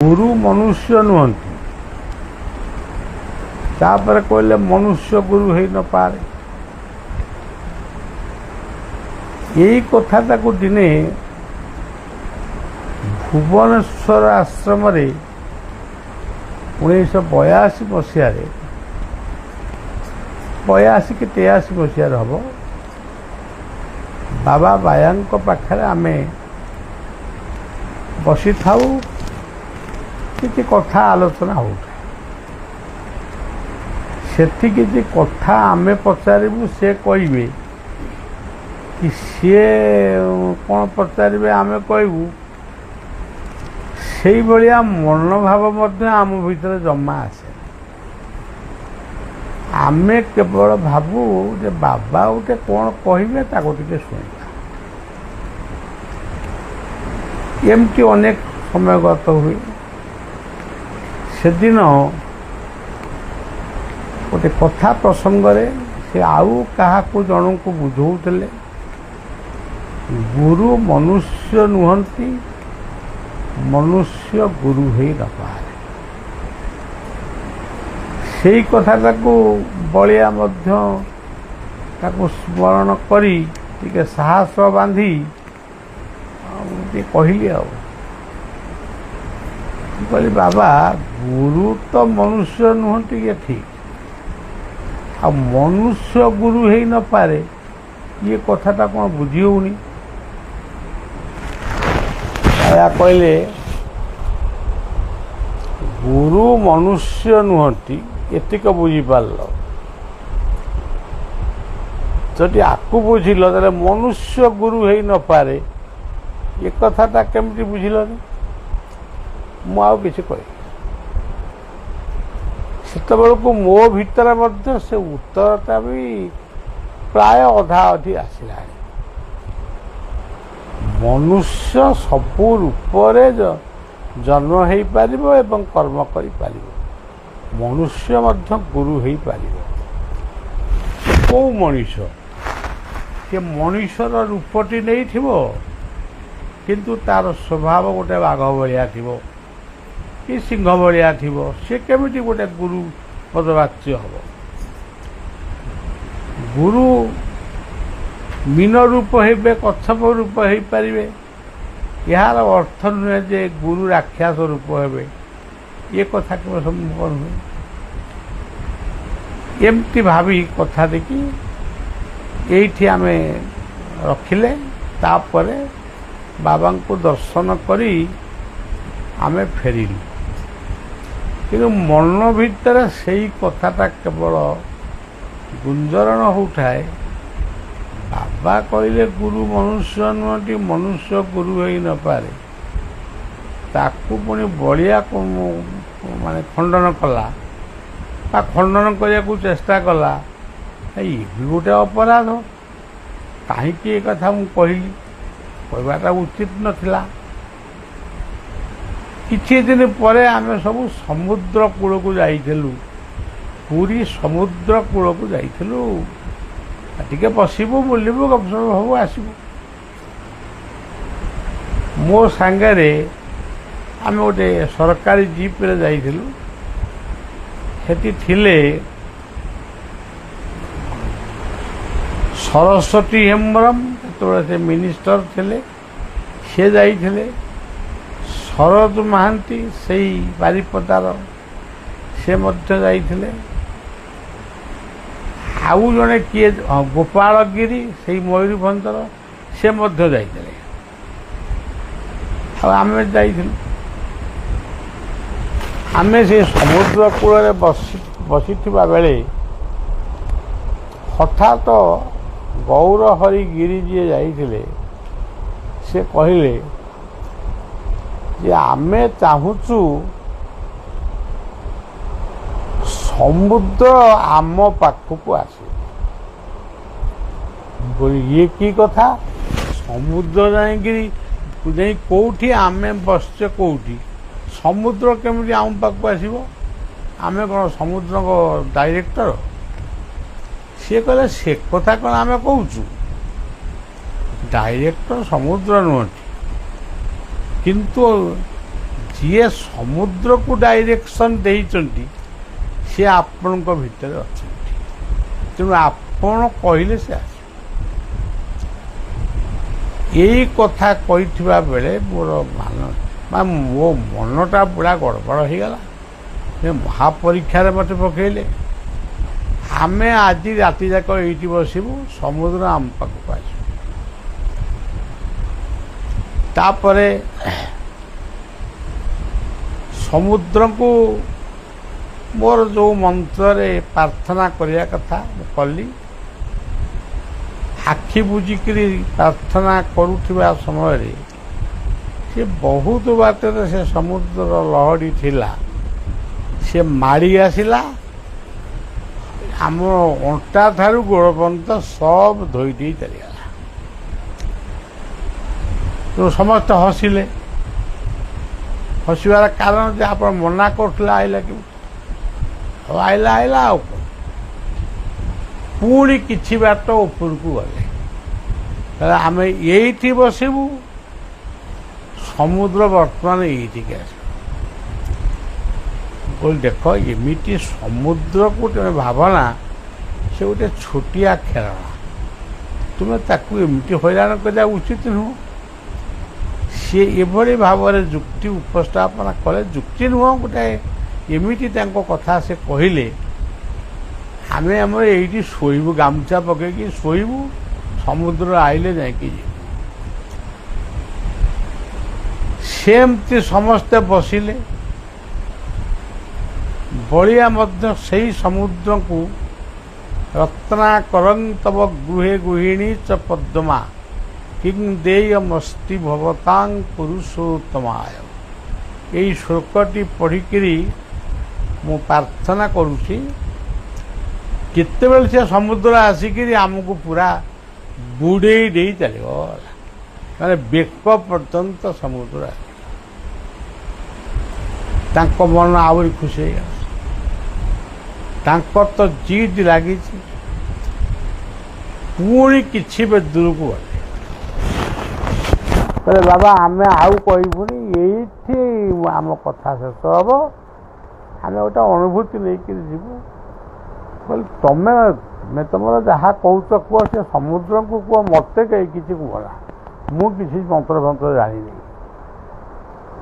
गुरु मनुष्य नुहंती तापर कहले मनुष्य गुरु हो न पारे। यही कथा को दिने भुवनेश्वर आश्रम 1982 मसीह 82 कि 83 मसीह हम बाबा बाया पाखे आमे बसी थाऊ कि कथा आलोचना हो किसी कथा आमे पचारू से कहे कि सी कौन पचारे आमे कहू से भाया मनोभाव आम भीतर जमा आसे। आमे केवल भावु जे बाबा गोटे कौन कहे टे शुणा एमती अनेक समय गत हुए। से दिन गोटे कथा प्रसंग से आउ क्या जन को बुझाऊले गुरु मनुष्य नुहंती मनुष्य गुरु हो न पारे। से कथा को बलिया स्मरण करी टिके साहस बांधी कहली कहली बाबा गुरु तो मनुष्य नुहंती ये ठीक आ मनुष्य गुरु हो न पारे ये कथाटा कौन बुझी होनी। कहले गुरु मनुष्य नुहंती एतिक बुझीपार जदि आकु बुझिल तेरे मनुष्य गुरु हो न पारे ये कथाटा केमती बुझिलनि मुझे कह से मो भीतर से उत्तरटा भी प्राय अधा अधि आसला। मनुष्य सबू रूपरे जन्म हो पार एवं कर्म कर मनुष्य गुरु हो पार। कौ मनीष से मनीषर रूपटी नहीं थिबो किंतु तार स्वभाव गोटे बाघ भाया थी कि सिंह भाया थी सी केमिटी गोटे गुरु पदवाच्य हम। गुरु मीन रूप हो कच्छप रूप हो पारे यार अर्थ नुहे जे गुरु राक्षस रूप हो ये कथा केवल सम्भव नुहे। एमती भावी कथा देखी ये आम रखिले तापरे बाबा को दर्शन करी आमे फेरिलु कि मन भीतर से ही कथाटा केवल गुंजरण होठाए। बाबा कहले गुरु मनुष्य नुहंती मनुष्य गुरु हो न पारे ताकू पुणी बलिया माने खंडन कला खंडन करने को चेष्टा कला ये भी गोटे अपराध कहीं कथा मुझे कहली कहवाटा उचित नथिला। किछि दिन परे आमे सब समुद्र कूल को जाइथिलु पूरी समुद्र कूल को जाइथिलु टिके बसबू बुलबू गपसप हबू आसबू। मो सांगरे आमे गोटे सरकारी जीप रे जाइथिलु सेठी थिले सरस्वती हेम्ब्रम तो से मिनिस्टर थिले से जाइथिले शरद महांती से बारिपदार से मध्य जाइथिले आउ जड़े किए गोपाल गिरी से मयूरभंजर से मध्य जाइथिले आमे जाइथिलु। आमे से समुद्र कूल बसिथिबा बेले हठात गौर हरि गिरी जी जाइथिले से कहले जे आमे चाहूचु समुद्र आम पाखक आसे। बोली ये की कथा समुद्र जाई कौटी आमे बसचे कौटी समुद्र केमिति आम पाखक आसीबो आमे कौन समुद्र को डायरेक्टर सी कहले से कथा कौन आमे कहूचु डायरेक्टर समुद्र नुहति किंतु ଯିଏ ସମୁଦ୍ରକୁ ଡାଇରେକ୍ସନ୍ ଦେଇଛନ୍ତି ସେ ଆପଣଙ୍କ ଭିତରେ ଅଛନ୍ତି। ତେଣୁ ଆପଣ କହିଲେ ସେ ଆସିବ। ଏଇ କଥା କହିଥିବା ବେଳେ ମୋ ମନଟା ପୁରା ଗଡ଼ବଡ଼ ହେଇଗଲା। ମହାପରୀକ୍ଷାରେ ମୋତେ ପକାଇଲେ। ଆମେ ଆଜି ରାତି ଯାକ ଏଇଠି ବସିବୁ, ସମୁଦ୍ର ଆମ ପାଖକୁ ଆସିବ। ତାପରେ ସମୁଦ୍ରକୁ ମୋର ଯେଉଁ ମନ୍ତ୍ରରେ ପ୍ରାର୍ଥନା କରିବା କଥା ମୁଁ କଲି। ଆଖି ବୁଜିକିରି ପ୍ରାର୍ଥନା କରୁଥିବା ସମୟରେ ସେ ବହୁତ ବାଟରେ ସେ ସମୁଦ୍ରର ଲହଡ଼ି ଥିଲା, ସେ ମାଡ଼ି ଆସିଲା। ଆମ ଅଣ୍ଟା ଠାରୁ ଗୋଡ଼ ପର୍ଯ୍ୟନ୍ତ ସବୁ ଧୋଇ ଦେଇ ଚାଲିଗଲା। ତେଣୁ ସମସ୍ତେ ହସିଲେ। ହସିବାର କାରଣ ଯେ ଆପଣ ମନା କରୁଥିଲେ ଆଇଲା କେମିତି? ଆଇଲା ଆଉ କ'ଣ? ପୁଣି କିଛି ବାଟ ଉପରକୁ ଗଲେ। ତାହେଲେ ଆମେ ଏଇଠି ବସିବୁ, ସମୁଦ୍ର ବର୍ତ୍ତମାନ ଏଇଠିକି ଆସିବ। କହିଲି ଦେଖ, ଏମିତି ସମୁଦ୍ରକୁ ତୁମେ ଭାବନା ସେ ଗୋଟେ ଛୋଟିଆ ଖେଳଣା। ତୁମେ ତାକୁ ଏମିତି ହଇରାଣ କରିବା ଉଚିତ ନୁହଁ। ସିଏ ଏଭଳି ଭାବରେ ଯୁକ୍ତି ଉପସ୍ଥାପନ କଲେ, ଯୁକ୍ତି ନୁହଁ, ଗୋଟେ ଏମିତି ତାଙ୍କ କଥା ସେ କହିଲେ। ଆମେ ଆମର ଏଇଠି ଶୋଇବୁ, ଗାମୁଛା ପକେଇକି ଶୋଇବୁ, ସମୁଦ୍ର ଆଇଲେ ଯାଇକି ଯିବୁ। ସେମିତି ସମସ୍ତେ ବସିଲେ। ବଳିଆ ମଧ୍ୟ ସେଇ ସମୁଦ୍ରକୁ ରତ୍ନାକରଂ ତବ ଗୃହେ ଗୃହିଣୀ ଚ ପଦ୍ମା କିଂ ଦେୟମସ୍ତି ଭବତାଂ ପୁରୁଷୋତ୍ତମାୟ। ଏଇ ଶ୍ଲୋକଟି ପଢ଼ିକିରି ମୁଁ ପ୍ରାର୍ଥନା କରୁଛି। କେତେବେଳେ ସେ ସମୁଦ୍ର ଆସିକିରି ଆମକୁ ପୁରା ବୁଡ଼େଇ ଦେଇ ଚାଲିଗଲା, ମାନେ ବେକ ପର୍ଯ୍ୟନ୍ତ ସମୁଦ୍ର ଆସିଲା। ତାଙ୍କ ମନ ଆହୁରି ଖୁସି ହେଇଗଲା। ତାଙ୍କର ତ ଜିଦ୍ ଲାଗିଛି। ପୁଣି କିଛି ଦୂରକୁ ଗଲେ। କହିଲେ ବାବା ଆମେ ଆଉ କହିବୁନି, ଏଇଠି ଆମ କଥା ଶେଷ ହେବ। ଆମେ ଗୋଟେ ଅନୁଭୂତି ନେଇକିରି ଯିବୁ। କହିଲେ ତମେ ତମର ଯାହା କହୁଛ କୁହ, ସେ ସମୁଦ୍ରକୁ କୁହ, ମୋତେ କେହି କିଛି କୁହ ନା। ମୁଁ କିଛି ମନ୍ତ୍ର ଜାଣିନି।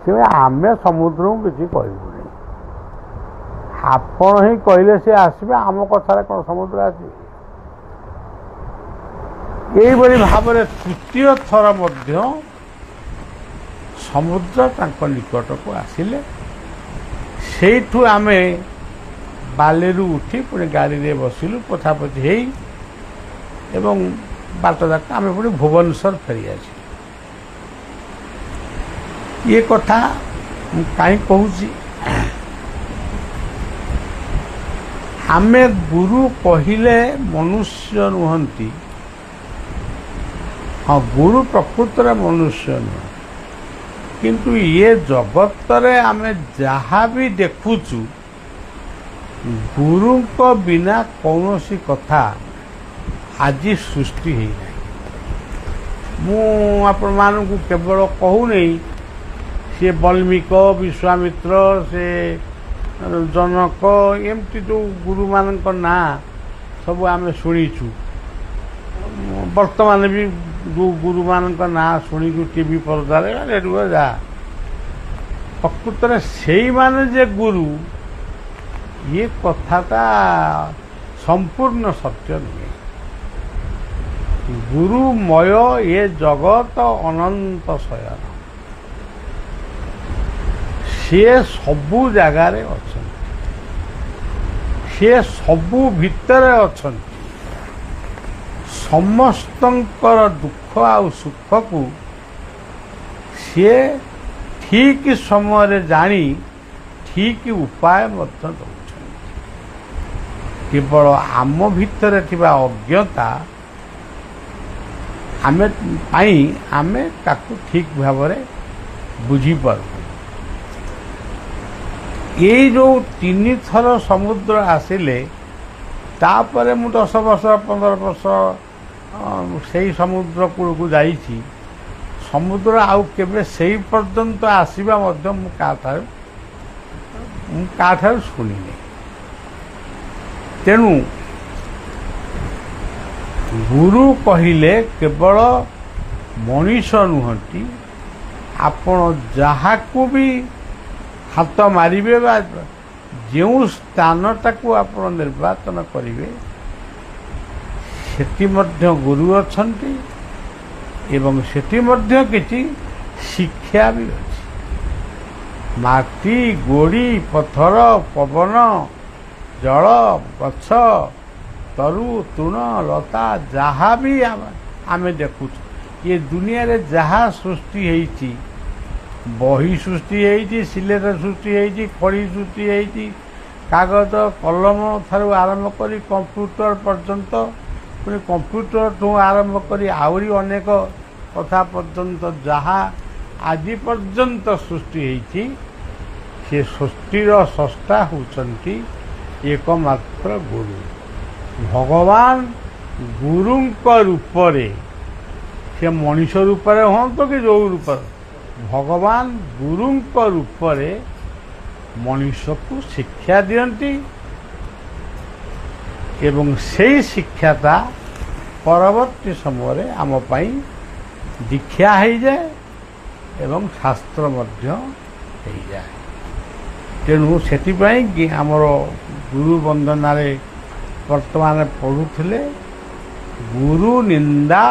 ସେ ଆମେ ସମୁଦ୍ରକୁ କିଛି କହିବୁନି। ଆପଣ ହିଁ କହିଲେ ସେ ଆସିବେ, ଆମ କଥାରେ କ'ଣ ସମୁଦ୍ର ଆସିବେ? ଏଇଭଳି ଭାବରେ ତୃତୀୟ ଥର ମଧ୍ୟ ସମୁଦ୍ର ତାଙ୍କ ନିକଟକୁ ଆସିଲେ। ସେଇଠୁ ଆମେ ବାଲିରୁ ଉଠି ପୁଣି ଗାଡ଼ିରେ ବସିଲୁ, ପୋଛାପୋଛି ହେଇ, ଏବଂ ବାଟ ଯାକ ଆମେ ପୁଣି ଭୁବନେଶ୍ୱର ଫେରିଆସିଲୁ। ଇଏ କଥା ମୁଁ କାହିଁ କହୁଛି? ଆମେ ଗୁରୁ କହିଲେ ମନୁଷ୍ୟ ନୁହନ୍ତି। ହଁ, ଗୁରୁ ପ୍ରକୃତରେ ମନୁଷ୍ୟ ନୁହଁ, କିନ୍ତୁ ଇଏ ଜଗତରେ ଆମେ ଯାହା ବି ଦେଖୁଛୁ, ଗୁରୁଙ୍କ ବିନା କୌଣସି କଥା ଆଜି ସୃଷ୍ଟି ହେଇନାହିଁ। ମୁଁ ଆପଣମାନଙ୍କୁ କେବଳ କହୁନି ସିଏ ବଲ୍ମୀକ, ବିଶ୍ୱାମିତ୍ର, ସେ ଜନକ, ଏମିତି ଯେଉଁ ଗୁରୁମାନଙ୍କ ନାଁ ସବୁ ଆମେ ଶୁଣିଛୁ। ବର୍ତ୍ତମାନ ବି ଯେଉଁ ଗୁରୁମାନଙ୍କ ନାଁ ଶୁଣିଛୁ ଟିଭି ପରଦାରେ, ରେଡ଼ିଓ, ଯାହା, ପ୍ରକୃତରେ ସେଇମାନେ ଯେ ଗୁରୁ, ଇଏ କଥାଟା ସମ୍ପୂର୍ଣ୍ଣ ସତ୍ୟ ନୁହେଁ। ଗୁରୁମୟ ଏ ଜଗତ ଅନନ୍ତ ଶୟନ। ସିଏ ସବୁ ଜାଗାରେ ଅଛନ୍ତି, ସିଏ ସବୁ ଭିତରେ ଅଛନ୍ତି। ସମସ୍ତଙ୍କର ଦୁଃଖ ଆଉ ସୁଖକୁ ସିଏ ଠିକ୍ ସମୟରେ ଜାଣି ଠିକ୍ ଉପାୟ ମଧ୍ୟ ଦେଉଛନ୍ତି। କେବଳ ଆମ ଭିତରେ ଥିବା ଅଜ୍ଞତା ଆମେ ତାକୁ ଠିକ୍ ଭାବରେ ବୁଝିପାରୁ। ଏଇ ଯେଉଁ 3 ଥର ସମୁଦ୍ର ଆସିଲେ, ତାପରେ ମୁଁ 10 ବର୍ଷ 15 ବର୍ଷ ସେଇ ସମୁଦ୍ର କୂଳକୁ ଯାଇଛି। ସମୁଦ୍ର ଆଉ କେବେ ସେଇ ପର୍ଯ୍ୟନ୍ତ ଆସିବା ମଧ୍ୟ ମୁଁ କାହାଠାରୁ ଶୁଣିନି। ତେଣୁ ଗୁରୁ କହିଲେ କେବଳ ମଣିଷ ନୁହନ୍ତି, ଆପଣ ଯାହାକୁ ବି ହାତ ମାରିବେ ବା ଯେଉଁ ସ୍ଥାନଟାକୁ ଆପଣ ନିର୍ବାଚନ କରିବେ ସେଠି ମଧ୍ୟ ଗୁରୁ ଅଛନ୍ତି ଏବଂ ସେଠି ମଧ୍ୟ କିଛି ଶିକ୍ଷା ବି ଅଛି। ମାଟି, ଗୋଡ଼ି, ପଥର, ପବନ, ଜଳ, ଗଛ, ତରୁ ତୃଣ ଲତା ଯାହା ବି ଆମେ ଦେଖୁଛୁ, ଏ ଦୁନିଆରେ ଯାହା ସୃଷ୍ଟି ହେଇଛି, ବହି ସୃଷ୍ଟି ହେଇଛି, ସିଲେଟ ସୃଷ୍ଟି ହେଇଛି, ଖଡ଼ି ସୃଷ୍ଟି ହେଇଛି, କାଗଜ କଲମ ଠାରୁ ଆରମ୍ଭ କରି କମ୍ପ୍ୟୁଟର ପର୍ଯ୍ୟନ୍ତ, ପୁଣି କମ୍ପ୍ୟୁଟରଠୁ ଆରମ୍ଭ କରି ଆହୁରି ଅନେକ କଥା ପର୍ଯ୍ୟନ୍ତ ଯାହା ଆଜି ପର୍ଯ୍ୟନ୍ତ ସୃଷ୍ଟି ହେଇଛି, ସେ ସୃଷ୍ଟିର ସ୍ରଷ୍ଟା ହେଉଛନ୍ତି ଏକମାତ୍ର ଗୁରୁ। ଭଗବାନ ଗୁରୁଙ୍କ ରୂପରେ, ସେ ମଣିଷ ରୂପରେ ହୁଅନ୍ତୁ କି ଯେଉଁ ରୂପରେ, ଭଗବାନ ଗୁରୁଙ୍କ ରୂପରେ ମଣିଷକୁ ଶିକ୍ଷା ଦିଅନ୍ତି ଏବଂ ସେଇ ଶିକ୍ଷାଟା ପରବର୍ତ୍ତୀ ସମୟରେ ଆମ ପାଇଁ ଦୀକ୍ଷା ହେଇଯାଏ ଏବଂ ଶାସ୍ତ୍ର ମଧ୍ୟ ହେଇଯାଏ। ତେଣୁ ସେଥିପାଇଁ ଆମର ଗୁରୁ ବନ୍ଦନାରେ ବର୍ତ୍ତମାନ ପଢ଼ୁଥିଲେ ଗୁରୁ ନିନ୍ଦା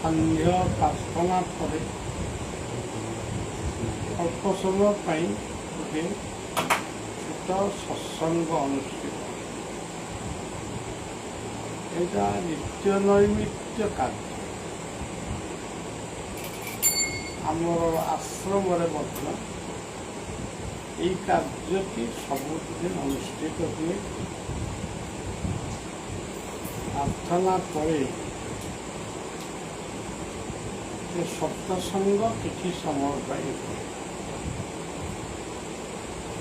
ସନ୍ଧ୍ୟା ପ୍ରାର୍ଥନା ପରେ ଅଳ୍ପ ସମୟ ପାଇଁ ଗୋଟେ ଛୋଟ ସତ୍ସଙ୍ଗ ଅନୁଷ୍ଠିତ। ଏଇଟା ନିତ୍ୟ ନୈମିତ୍ୟ କାର୍ଯ୍ୟ। ଆମର ଆଶ୍ରମରେ ମଧ୍ୟ এই କାର୍ଯ୍ୟଟି ସବୁଦିନ ଅନୁଷ୍ଠିତ ହୁଏ। ପ୍ରାର୍ଥନା ପରେ ସତ୍ସଙ୍ଗ କିଛି ସମୟ ପାଇଁ ହୁଏ।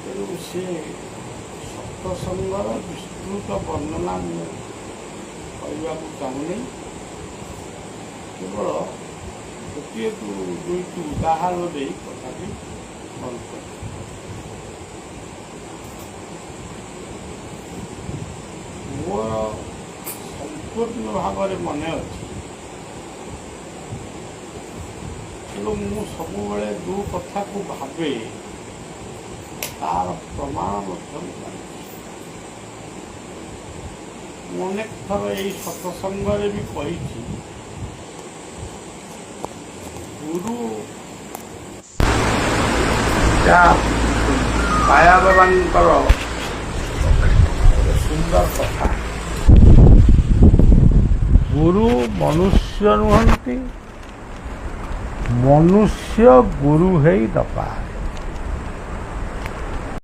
ତେଣୁ ସେ ସତ୍ସଙ୍ଗର ବିସ୍ତୃତ ବର୍ଣ୍ଣନା ମୁଁ କରିବାକୁ ଚାହୁଁନି, କେବଳ ଗୋଟିଏ ଦୁଇଟି ଉଦାହରଣ ଦେଇ କଥାଟି ବନ୍ଦ କରେ। ମୋର ସମ୍ପୂର୍ଣ୍ଣ ଭାବରେ ମନେ ଅଛି, ଏବଂ ମୁଁ ସବୁବେଳେ ଯେଉଁ କଥାକୁ ଭାବେ ତାର ପ୍ରମାଣ ମଧ୍ୟ ଜାଣିଛି। ମୁଁ ଅନେକ ଥର ଏହି ସତ୍ସଙ୍ଗରେ ବି କହିଛି, ଗୁରୁ ମାୟା ବାବାଙ୍କର ସୁନ୍ଦର କଥା, ଗୁରୁ ମନୁଷ୍ୟ ନୁହନ୍ତି, ମନୁଷ୍ୟ ଗୁରୁ ହେଇ ଦବା।